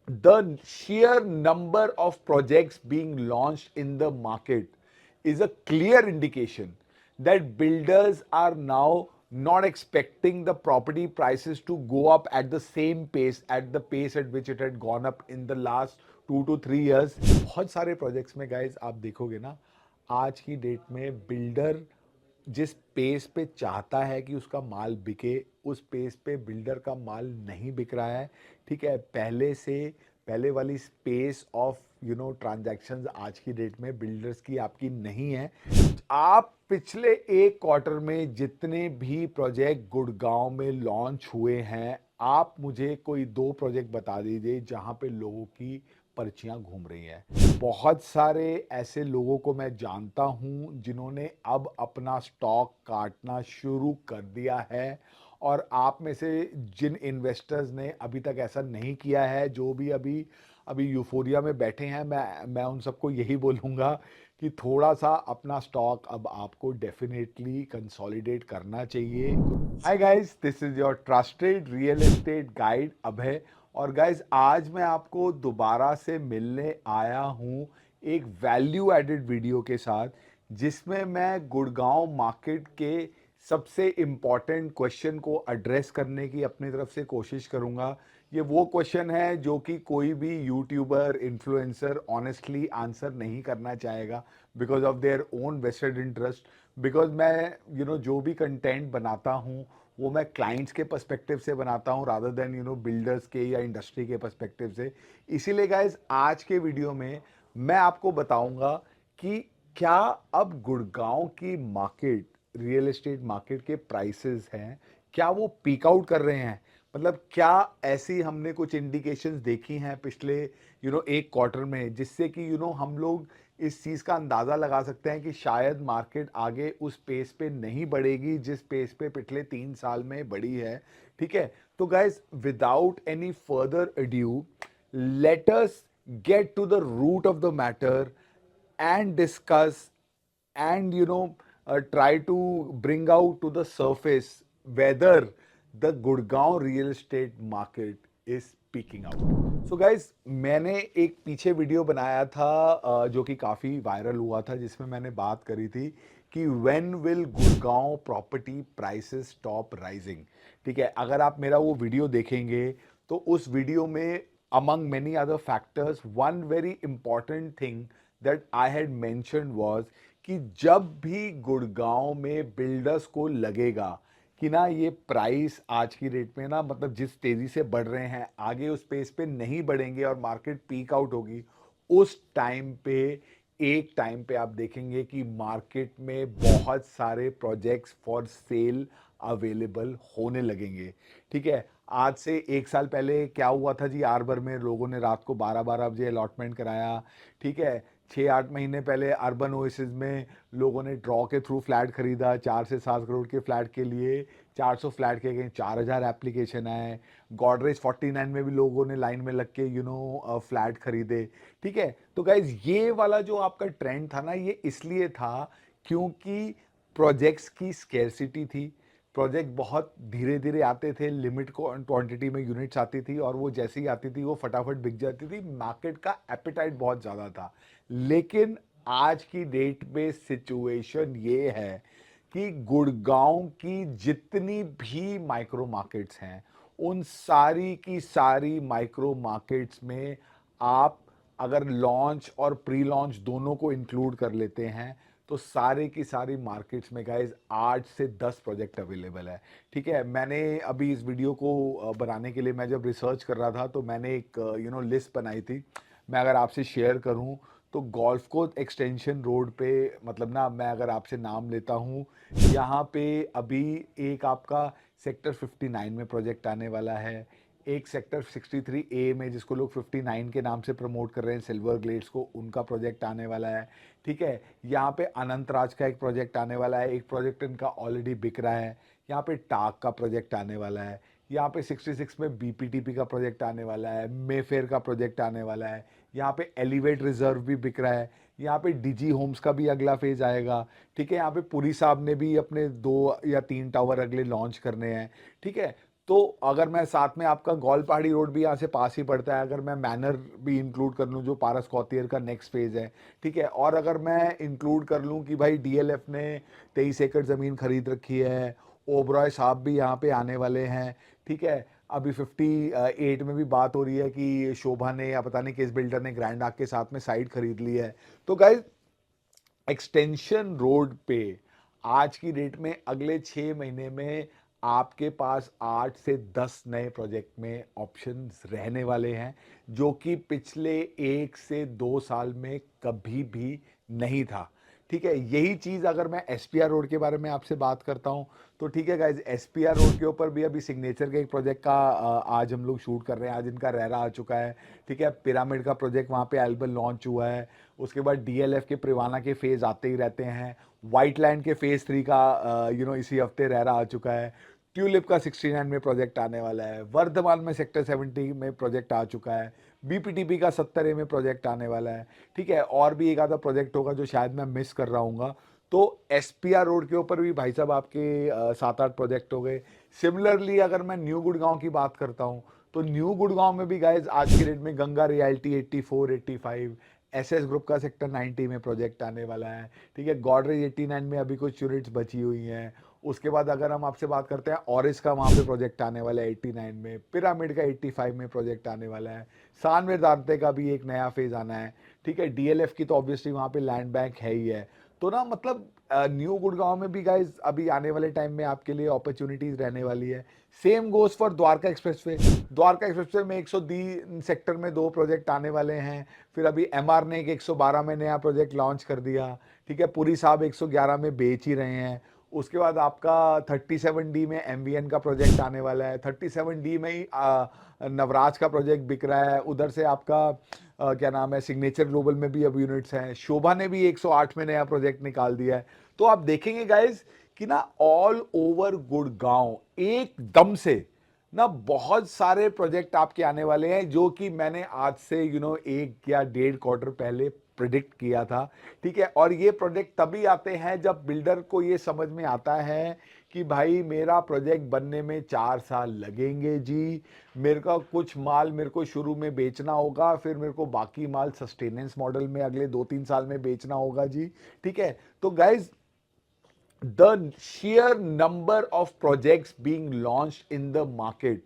the sheer number of projects being launched in the market is a clear indication that builders are now not expecting the property prices to go up at the same pace, at the pace at which it had gone up in the last 2 to 3 years. बहुत सारे projects में guys आप देखोगे ना, आज की date में builder जिस पेस पे चाहता है कि उसका माल बिके, उस पेस पे बिल्डर का माल नहीं बिक रहा है। ठीक है, पहले वाली स्पेस ऑफ ट्रांजैक्शंस आज की डेट में बिल्डर्स की आपकी नहीं है। आप पिछले एक क्वार्टर में जितने भी प्रोजेक्ट गुड़गांव में लॉन्च हुए हैं, आप मुझे कोई 2 प्रोजेक्ट बता दीजिए जहां पे लोगों की पर्चियां घूम रही हैं। बहुत सारे ऐसे लोगों को मैं जानता हूं जिन्होंने अब अपना स्टॉक काटना शुरू कर दिया है, और आप में से जिन इन्वेस्टर्स ने अभी तक ऐसा नहीं किया है, जो भी अभी अभी यूफोरिया में बैठे हैं, मैं उन सबको यही बोलूँगा कि थोड़ा सा अपना स्टॉक अब आपको डेफिनेटली कंसोलिडेट करना चाहिए। Hi guys, this is your trusted real estate guide Abhay. और गाइस, आज मैं आपको दोबारा से मिलने आया हूँ एक वैल्यू एडेड वीडियो के साथ, जिसमें मैं गुड़गांव मार्केट के सबसे इम्पॉर्टेंट क्वेश्चन को एड्रेस करने की अपनी तरफ से कोशिश करूंगा। ये वो क्वेश्चन है जो कि कोई भी यूट्यूबर इन्फ्लुएंसर ऑनेस्टली आंसर नहीं करना चाहेगा, because of their own vested interest. Because मैं जो भी कंटेंट बनाता हूँ वो मैं क्लाइंट्स के पर्सपेक्टिव से बनाता हूँ, रादर देन बिल्डर्स के या इंडस्ट्री के पर्सपेक्टिव से। इसीलिए गाइज, आज के वीडियो में मैं आपको बताऊंगा कि क्या अब गुड़गांव की मार्केट, रियल एस्टेट मार्केट के प्राइसेस हैं, क्या वो पीक आउट कर रहे हैं। मतलब क्या ऐसी हमने कुछ इंडिकेशंस देखी हैं पिछले एक क्वार्टर में, जिससे कि हम लोग इस चीज़ का अंदाज़ा लगा सकते हैं कि शायद मार्केट आगे उस पेस पे नहीं बढ़ेगी जिस पेस पे पिछले 3 साल में बढ़ी है। ठीक है, तो guys, without any further adieu, let us get to the root of the matter and discuss and try to bring out to the surface whether the Gurgaon real estate market is peaking out. So guys, मैंने एक पीछे video बनाया था जो कि काफ़ी viral हुआ था, जिसमें मैंने बात करी थी कि when will Gurgaon property prices stop rising. ठीक है, अगर आप मेरा वो वीडियो देखेंगे तो उस वीडियो में among many other factors, one very important thing that I had mentioned was कि जब भी गुड़गांव में बिल्डर्स को लगेगा कि ना ये प्राइस आज की रेट में ना, मतलब जिस तेजी से बढ़ रहे हैं आगे उस पेस पे नहीं बढ़ेंगे और मार्केट पीक आउट होगी, उस टाइम पे एक टाइम पे आप देखेंगे कि मार्केट में बहुत सारे प्रोजेक्ट्स फॉर सेल अवेलेबल होने लगेंगे। ठीक है, आज से 1 साल पहले क्या हुआ था जी, आर्बर में लोगों ने रात को 12-12 बजे अलॉटमेंट कराया। ठीक है, 6-8 महीने पहले अर्बन ओएसिस में लोगों ने ड्रॉ के थ्रू फ्लैट खरीदा 4 से 7 करोड़ के फ्लैट के लिए। 400 फ्लैट के गए, 4000 एप्लीकेशन आए। गॉडरेज 49 में भी लोगों ने लाइन में लग के फ्लैट खरीदे। ठीक है, तो गाइज, ये वाला जो आपका ट्रेंड था ना, ये इसलिए था क्योंकि प्रोजेक्ट्स की स्केर्सिटी थी। प्रोजेक्ट बहुत धीरे धीरे आते थे, लिमिट को क्वांटिटी में यूनिट्स आती थी, और वो जैसे ही आती थी वो फटाफट बिक जाती थी। मार्केट का एपिटाइट बहुत ज़्यादा था। लेकिन आज की डेट में सिचुएशन ये है कि गुड़गांव की जितनी भी माइक्रो मार्केट्स हैं, उन सारी की सारी माइक्रो मार्केट्स में आप अगर लॉन्च और प्री लॉन्च दोनों को इंक्लूड कर लेते हैं तो सारे की सारी मार्केट्स में गाइज 8 से 10 प्रोजेक्ट अवेलेबल है। ठीक है, मैंने अभी इस वीडियो को बनाने के लिए मैं जब रिसर्च कर रहा था तो मैंने एक लिस्ट बनाई थी। मैं अगर आपसे शेयर करूं तो गोल्फ कोर्स एक्सटेंशन रोड पे, मतलब ना, मैं अगर आपसे नाम लेता हूं, यहाँ पे अभी एक आपका सेक्टर 59 में प्रोजेक्ट आने वाला है। एक सेक्टर 63A में, जिसको लोग 59 के नाम से प्रमोट कर रहे हैं, सिल्वर ग्लेड्स को, उनका प्रोजेक्ट आने वाला है। ठीक है, यहाँ पे अनंत राज का एक प्रोजेक्ट आने वाला है, एक प्रोजेक्ट इनका ऑलरेडी बिक रहा है। यहाँ पे टाक का प्रोजेक्ट आने वाला है। यहाँ पे 66 में बीपीटीपी का प्रोजेक्ट आने वाला है। मेफेयर का प्रोजेक्ट आने वाला है। यहाँ पे एलिवेट रिजर्व भी बिक रहा है। यहाँ पे डिजी होम्स का भी अगला फेज आएगा। ठीक है, यहाँ पे पुरी साहब ने भी अपने 2 या 3 टावर अगले लॉन्च करने हैं। ठीक है, तो अगर मैं साथ में आपका गौल पहाड़ी रोड भी यहाँ से पास ही पड़ता है, अगर मैं मैनर भी इंक्लूड कर लूँ जो पारस कौतियर का नेक्स्ट फेज है, ठीक है, और अगर मैं इंक्लूड कर लूँ कि भाई डीएलएफ ने 23 एकड़ ज़मीन खरीद रखी है, ओबरॉय साहब भी यहाँ पे आने वाले हैं, ठीक है, अभी 58 में भी बात हो रही है कि शोभा ने या पता नहीं किस बिल्डर ने ग्रैंड आर्क के साथ में साइड खरीद ली है। तो गाइज एक्सटेंशन रोड पे आज की डेट में अगले 6 महीने में आपके पास 8 से 10 नए प्रोजेक्ट में ऑप्शंस रहने वाले हैं, जो कि पिछले 1 से 2 साल में कभी भी नहीं था। ठीक है, यही चीज अगर मैं एसपीआर रोड के बारे में आपसे बात करता हूं, तो ठीक है गाइज, एसपीआर रोड के ऊपर भी अभी सिग्नेचर के एक प्रोजेक्ट का आज हम लोग शूट कर रहे हैं, आज इनका रेरा आ चुका है। ठीक है, पिरामिड का प्रोजेक्ट वहां पे एल्बम लॉन्च हुआ है। उसके बाद डीएलएफ के प्रिवाना के फेज आते ही रहते हैं। व्हाइट लैंड के फेज 3 का इसी हफ्ते रेरा आ चुका है। ट्यूलिप का 69 में प्रोजेक्ट आने वाला है। वर्धमान में सेक्टर 70 में प्रोजेक्ट आ चुका है। बीपीटीपी का 70A में प्रोजेक्ट आने वाला है। ठीक है, और भी एक आधा प्रोजेक्ट होगा जो शायद मैं मिस कर रहा हूँ। तो एसपीआर रोड के ऊपर भी भाई साहब आपके 7-8 प्रोजेक्ट हो गए। सिमिलरली अगर मैं न्यू गुड़गांव की बात करता हूँ, तो न्यू गुड़गांव में भी गाइज आज की डेट में गंगा रियल्टी 84, 85, एसएस ग्रुप का सेक्टर 90 में प्रोजेक्ट आने वाला है। ठीक है, गॉडरेज 89 में अभी कुछ यूनिट्स बची हुई हैं। उसके बाद अगर हम आपसे बात करते हैं ऑरिस का, वहाँ पे प्रोजेक्ट आने वाला है 89 में। पिरामिड का 85 में प्रोजेक्ट आने वाला है। सानवेर दांते का भी एक नया फेज आना है। ठीक है, डीएलएफ की तो ऑब्वियसली वहाँ पे लैंड बैंक है ही है। तो ना मतलब न्यू गुड़गांव में भी गाइज अभी आने वाले टाइम में आपके लिए अपॉर्चुनिटीज रहने वाली है। Same goes for Dwarka expressway. Dwarka expressway में 103 सेक्टर में 2 प्रोजेक्ट आने वाले हैं। फिर अभी एमआर ने एक 112 में नया प्रोजेक्ट लॉन्च कर दिया। ठीक है, पुरी साहब 111 में बेच ही रहे हैं। उसके बाद आपका 37D में एमवीएन का प्रोजेक्ट आने वाला है। 37D में ही नवराज का प्रोजेक्ट बिक रहा है। उधर से आपका क्या नाम है, सिग्नेचर ग्लोबल में भी अब यूनिट्स हैं। शोभा ने भी 108 में नया प्रोजेक्ट निकाल दिया है। तो आप देखेंगे गाइज कि ना ऑल ओवर गुड़गांव एकदम से ना बहुत सारे प्रोजेक्ट आपके आने वाले हैं, जो कि मैंने आज से 1 या 1.5 क्वार्टर पहले प्रिडिक्ट किया था। ठीक है, और ये प्रोजेक्ट तभी आते हैं जब बिल्डर को ये समझ में आता है कि भाई मेरा प्रोजेक्ट बनने में 4 साल लगेंगे जी, मेरे का कुछ माल मेरे को शुरू में बेचना होगा, फिर मेरे को बाकी माल सस्टेनेंस मॉडल में अगले 2-3 साल में बेचना होगा जी। ठीक है, तो guys the sheer number of projects being launched in the market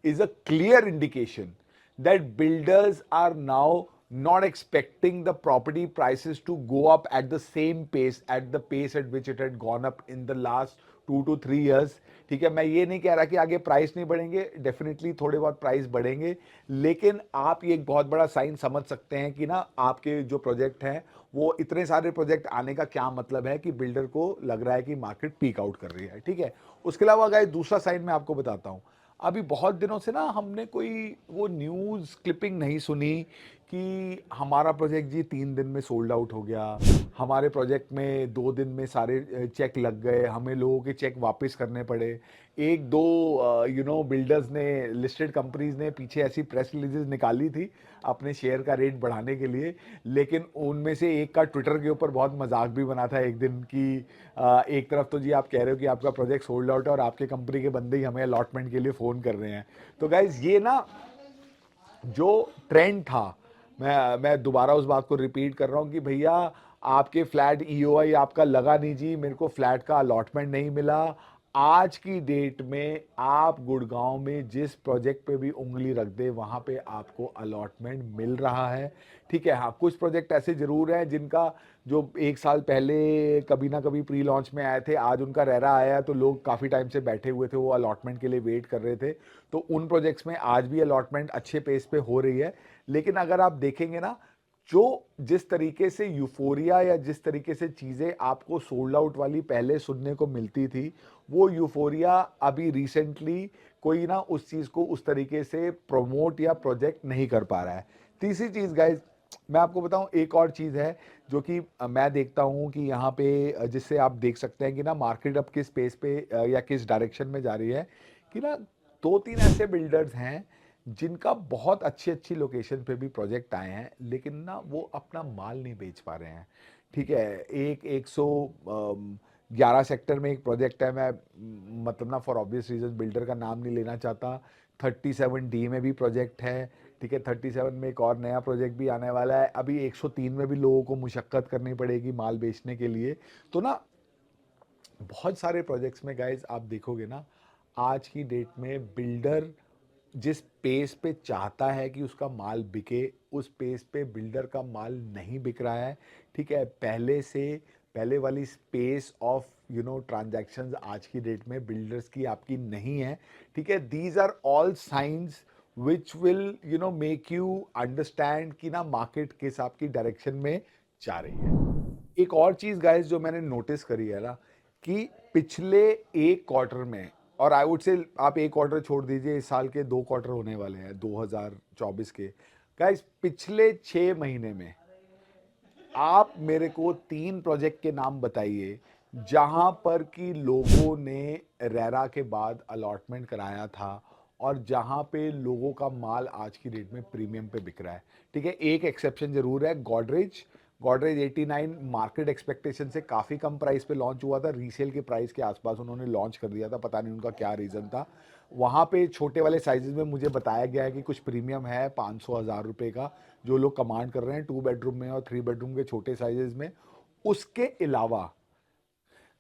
is a clear indication that builders are now not expecting the property prices to go up at the same pace, at the pace at which it had gone up in the last 2 to 3 years. ठीक है, मैं ये नहीं कह रहा कि आगे price नहीं बढ़ेंगे, डेफिनेटली थोड़े बहुत प्राइस बढ़ेंगे, लेकिन आप ये एक बहुत बड़ा साइन समझ सकते हैं कि ना आपके जो प्रोजेक्ट हैं, वो इतने सारे प्रोजेक्ट आने का क्या मतलब है कि बिल्डर को लग रहा है कि मार्केट पीक आउट कर रही है। ठीक है, उसके अलावा गाइस दूसरा साइन मैं आपको बताता हूँ। अभी बहुत दिनों से ना हमने कोई वो न्यूज़ क्लिपिंग नहीं सुनी कि हमारा प्रोजेक्ट जी 3 दिन में सोल्ड आउट हो गया, हमारे प्रोजेक्ट में 2 दिन में सारे चेक लग गए, हमें लोगों के चेक वापस करने पड़े। एक दो बिल्डर्स ने, लिस्टेड कंपनीज ने पीछे ऐसी प्रेस रिलीजेस निकाली थी अपने शेयर का रेट बढ़ाने के लिए, लेकिन उनमें से एक का ट्विटर के ऊपर बहुत मजाक भी बना था एक दिन कि एक तरफ तो जी आप कह रहे हो कि आपका प्रोजेक्ट सोल्ड आउट है और आपके कंपनी के बंदे ही हमें अलॉटमेंट के लिए फ़ोन कर रहे हैं। तो गाइज ये ना जो ट्रेंड था, मैं दोबारा उस बात को रिपीट कर रहा हूँ कि भैया आपके फ्लैट ईओआई आपका लगा नहीं जी, मेरे को फ्लैट का अलॉटमेंट नहीं मिला। आज की डेट में आप गुड़गांव में जिस प्रोजेक्ट पे भी उंगली रख दे वहां पे आपको अलॉटमेंट मिल रहा है। ठीक है, हाँ कुछ प्रोजेक्ट ऐसे जरूर हैं जिनका जो 1 साल पहले कभी ना कभी प्री लॉन्च में आए थे, आज उनका रेरा आया है, तो लोग काफ़ी टाइम से बैठे हुए थे, वो अलॉटमेंट के लिए वेट कर रहे थे। तो उन प्रोजेक्ट्स में आज भी अलॉटमेंट अच्छे पेस पे हो रही है। लेकिन अगर आप देखेंगे ना, जो जिस तरीके से यूफोरिया या जिस तरीके से चीज़ें आपको सोल्ड आउट वाली पहले सुनने को मिलती थी, वो यूफोरिया अभी रिसेंटली कोई ना उस चीज़ को उस तरीके से प्रमोट या प्रोजेक्ट नहीं कर पा रहा है। तीसरी चीज़ गाइज, मैं आपको बताऊं एक और चीज़ है जो कि मैं देखता हूं कि यहाँ पे जिससे आप देख सकते हैं कि ना मार्केट अब किस पेस पे या किस डायरेक्शन में जा रही है, कि ना 2-3 ऐसे बिल्डर्स हैं जिनका बहुत अच्छी अच्छी लोकेशन पे भी प्रोजेक्ट आए हैं, लेकिन ना वो अपना माल नहीं बेच पा रहे हैं। ठीक है, एक 100 11 सेक्टर में एक प्रोजेक्ट है, मैं मतलब ना फॉर ऑब्वियस रीजन बिल्डर का नाम नहीं लेना चाहता। 37D में भी प्रोजेक्ट है, ठीक है। 37 में एक और नया प्रोजेक्ट भी आने वाला है। अभी 103 में भी लोगों को मुशक्कत करनी पड़ेगी माल बेचने के लिए। तो ना बहुत सारे प्रोजेक्ट्स में गाइज आप देखोगे ना, आज की डेट में बिल्डर जिस पेस पे चाहता है कि उसका माल बिके, उस पेस पे बिल्डर का माल नहीं बिक रहा है, ठीक है। पहले वाली स्पेस ऑफ ट्रांजैक्शंस आज की डेट में बिल्डर्स की आपकी नहीं है, ठीक है। These are all science which will make you understand कि ना मार्केट किस आपकी डायरेक्शन में जा रही है। एक और चीज गाइस जो मैंने नोटिस करी है ना, कि पिछले एक क्वार्टर में, और आई वुड से आप एक क्वार्टर छोड़ दीजिए, इस साल के 2 क्वार्टर होने वाले हैं 2024 के। गाइस पिछले 6 महीने में आप मेरे को 3 प्रोजेक्ट के नाम बताइए जहां पर कि लोगों ने रेरा के बाद अलॉटमेंट कराया था और जहां पे लोगों का माल आज की डेट में प्रीमियम पे बिक रहा है, ठीक है। एक एक्सेप्शन जरूर है, गॉडरेज। गॉडरेज 89 मार्केट एक्सपेक्टेशन से काफ़ी कम प्राइस पे लॉन्च हुआ था, रीसेल के प्राइस के आसपास उन्होंने लॉन्च कर दिया था, पता नहीं उनका क्या रीज़न था। वहाँ पे छोटे वाले साइजेस में मुझे बताया गया है कि कुछ प्रीमियम है 500,000 रुपये का, जो लोग कमांड कर रहे हैं 2 बेडरूम में और 3 बेडरूम के छोटे साइजेस में। उसके अलावा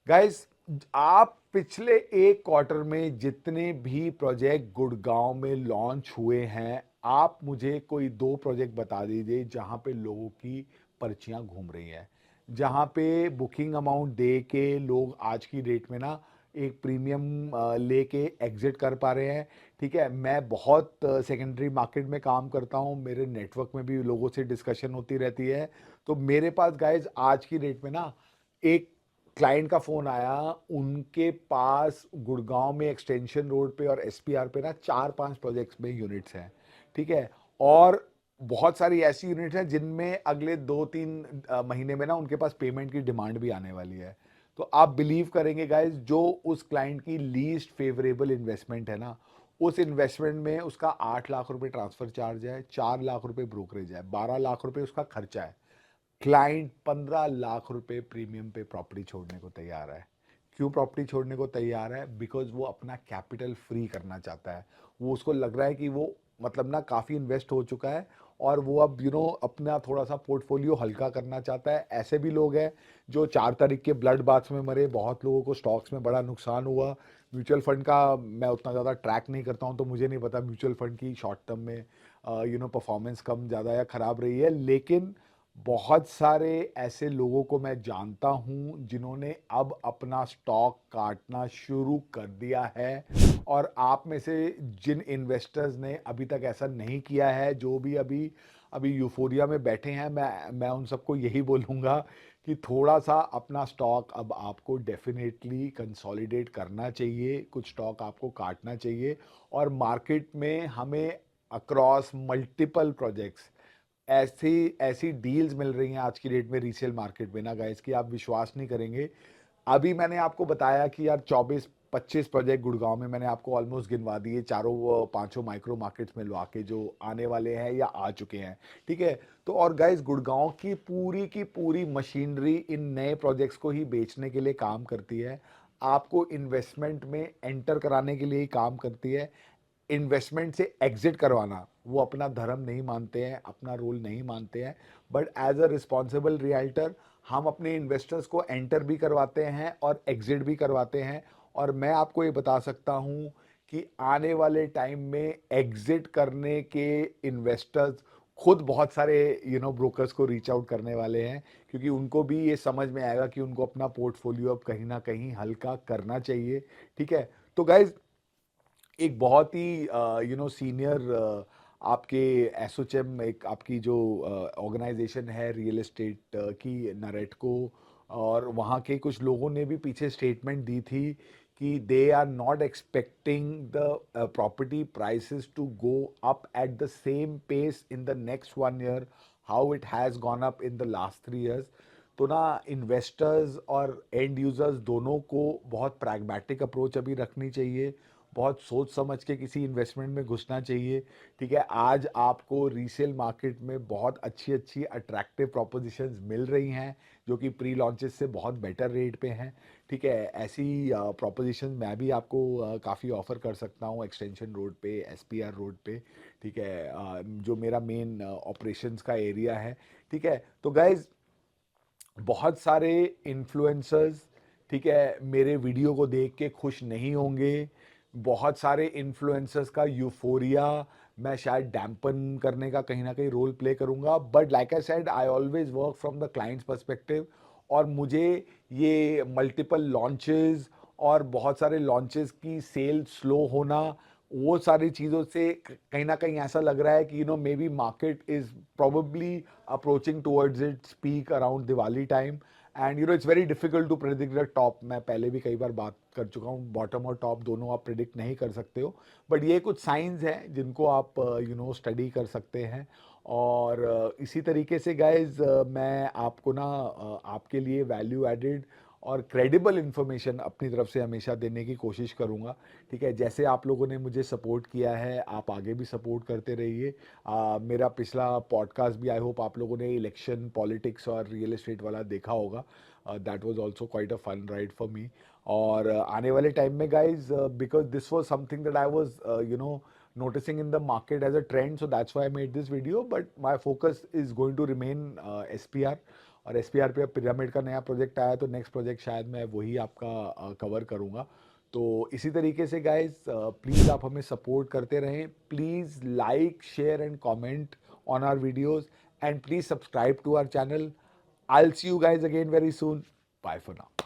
गाइस, आप पिछले एक क्वार्टर में जितने भी प्रोजेक्ट गुड़गांव में लॉन्च हुए हैं, आप मुझे कोई 2 प्रोजेक्ट बता दीजिए जहां पे लोगों की पर्चियां घूम रही हैं, जहां पे बुकिंग अमाउंट दे के लोग आज की डेट में ना एक प्रीमियम लेके एग्जिट कर पा रहे हैं, ठीक है। मैं बहुत सेकेंडरी मार्केट में काम करता हूं, मेरे नेटवर्क में भी लोगों से डिस्कशन होती रहती है। तो मेरे पास गाइज आज की डेट में ना एक क्लाइंट का फोन आया, उनके पास गुड़गांव में एक्सटेंशन रोड पे और एसपीआर पे ना 4-5 प्रोजेक्ट्स में यूनिट्स हैं, ठीक है। और बहुत सारी ऐसी यूनिट्स हैं जिनमें अगले 2-3 महीने में ना उनके पास पेमेंट की डिमांड भी आने वाली है। तो आप बिलीव करेंगे गाइस, जो उस क्लाइंट की लीस्ट फेवरेबल इन्वेस्टमेंट है ना, उस इन्वेस्टमेंट में उसका 8 लाख रुपए ट्रांसफर चार्ज है, 4 लाख रुपए ब्रोकरेज है, 12 लाख रुपए उसका खर्चा है। क्लाइंट 15 लाख रुपए प्रीमियम पे प्रॉपर्टी छोड़ने को तैयार है। क्यों प्रॉपर्टी छोड़ने को तैयार है? बिकॉज वो अपना कैपिटल फ्री करना चाहता है। वो उसको लग रहा है कि वो मतलब ना काफ़ी इन्वेस्ट हो चुका है और वो अब अपना थोड़ा सा पोर्टफोलियो हल्का करना चाहता है। ऐसे भी लोग हैं जो 4 तारीख के ब्लड बाथ्स में मरे, बहुत लोगों को स्टॉक्स में बड़ा नुकसान हुआ। म्यूचुअल फंड का मैं उतना ज़्यादा ट्रैक नहीं करता हूँ, तो मुझे नहीं पता म्यूचुअल फंड की शॉर्ट टर्म में परफॉर्मेंस कम ज़्यादा या ख़राब रही है। लेकिन बहुत सारे ऐसे लोगों को मैं जानता हूं जिन्होंने अब अपना स्टॉक काटना शुरू कर दिया है। और आप में से जिन इन्वेस्टर्स ने अभी तक ऐसा नहीं किया है, जो भी अभी अभी यूफोरिया में बैठे हैं, मैं उन सबको यही बोलूँगा कि थोड़ा सा अपना स्टॉक अब आपको डेफिनेटली कंसोलिडेट करना चाहिए, कुछ स्टॉक आपको काटना चाहिए। और मार्केट में हमें अक्रॉस मल्टीपल प्रोजेक्ट्स ऐसी ऐसी डील्स मिल रही हैं आज की डेट में रीसेल मार्केट में ना गाइस, कि आप विश्वास नहीं करेंगे। अभी मैंने आपको बताया कि यार 24-25 प्रोजेक्ट गुड़गांव में मैंने आपको ऑलमोस्ट गिनवा दिए, चारों पांचों माइक्रो मार्केट्स में लगा के, जो आने वाले हैं या आ चुके हैं, ठीक है। तो और गाइस, गुड़गांव की पूरी मशीनरी इन नए प्रोजेक्ट्स को ही बेचने के लिए काम करती है, आपको इन्वेस्टमेंट में एंटर कराने के लिए ही काम करती है। इन्वेस्टमेंट से एग्जिट करवाना वो अपना धर्म नहीं मानते हैं, अपना रोल नहीं मानते हैं। But as a responsible realtor हम अपने इन्वेस्टर्स को एंटर भी करवाते हैं और एग्जिट भी करवाते हैं। और मैं आपको ये बता सकता हूं कि आने वाले टाइम में एग्जिट करने के इन्वेस्टर्स खुद बहुत सारे ब्रोकर्स को रीच आउट करने वाले हैं, क्योंकि उनको भी ये समझ में आएगा कि उनको अपना पोर्टफोलियो अब कहीं ना कहीं हल्का करना चाहिए, ठीक है। तो गाइज, एक बहुत ही सीनियर आपके एसोचेम, एक आपकी जो ऑर्गेनाइजेशन है रियल एस्टेट की, नरेटको, और वहाँ के कुछ लोगों ने भी पीछे स्टेटमेंट दी थी कि they are not expecting the property prices to go up at the same pace in the next 1 year how it has gone up in the last 3 years. तो ना इन्वेस्टर्स और एंड यूजर्स दोनों को बहुत pragmatic approach अभी रखनी चाहिए। बहुत सोच समझ के किसी इन्वेस्टमेंट में घुसना चाहिए। ठीक है, आज आपको रीसेल मार्केट में बहुत अच्छी अच्छी अट्रैक्टिव प्रोपोजिशंस मिल रही हैं जो कि प्री लॉन्चेस से बहुत बेटर रेट पे हैं। ठीक है, ऐसी प्रोपोजिशन मैं भी आपको काफ़ी ऑफर कर सकता हूँ एक्सटेंशन रोड पे, एसपीआर रोड पे। ठीक है, जो मेरा मेन ऑपरेशंस का एरिया है। ठीक है, तो गाइज बहुत सारे इन्फ्लुएंसर्स, ठीक है, मेरे वीडियो को देख के खुश नहीं होंगे। बहुत सारे इन्फ्लुएंसर्स का यूफोरिया मैं शायद डैम्पन करने का कहीं ना कहीं रोल प्ले करूंगा, but like I said I always work from the clients perspective. और मुझे ये मल्टीपल लॉन्चेस और बहुत सारे लॉन्चेस की सेल स्लो होना, वो सारी चीज़ों से कहीं ना कहीं ऐसा लग रहा है कि maybe market is probably approaching towards its peak around Diwali time. And it's very difficult to predict the top. मैं पहले भी कई बार बात कर चुका हूँ, बॉटम और टॉप दोनों आप प्रिडिक्ट नहीं कर सकते हो, बट ये कुछ साइंस हैं जिनको आप स्टडी कर सकते हैं। और इसी तरीके से गाइज मैं आपको ना आपके लिए वैल्यू एडेड और क्रेडिबल इन्फॉर्मेशन अपनी तरफ से हमेशा देने की कोशिश करूँगा। ठीक है, जैसे आप लोगों ने मुझे सपोर्ट किया है, आप आगे भी सपोर्ट करते रहिए। मेरा पिछला पॉडकास्ट भी आई होप आप लोगों ने इलेक्शन पॉलिटिक्स और रियल एस्टेट वाला देखा होगा। That was also quite a fun ride for me. और आने वाले टाइम में guys, because this was something that I was noticing in the market as a trend, so that's why I made this video, but my focus is going to remain SPR। और SPR पे pyramid का नया project आया तो next project शायद मैं वही आपका कवर करूँगा। तो इसी तरीके से गाइज प्लीज़ आप हमें सपोर्ट करते रहें। Please like share and comment on our videos and please subscribe to our channel. I will see you guys again very soon. Bye for now.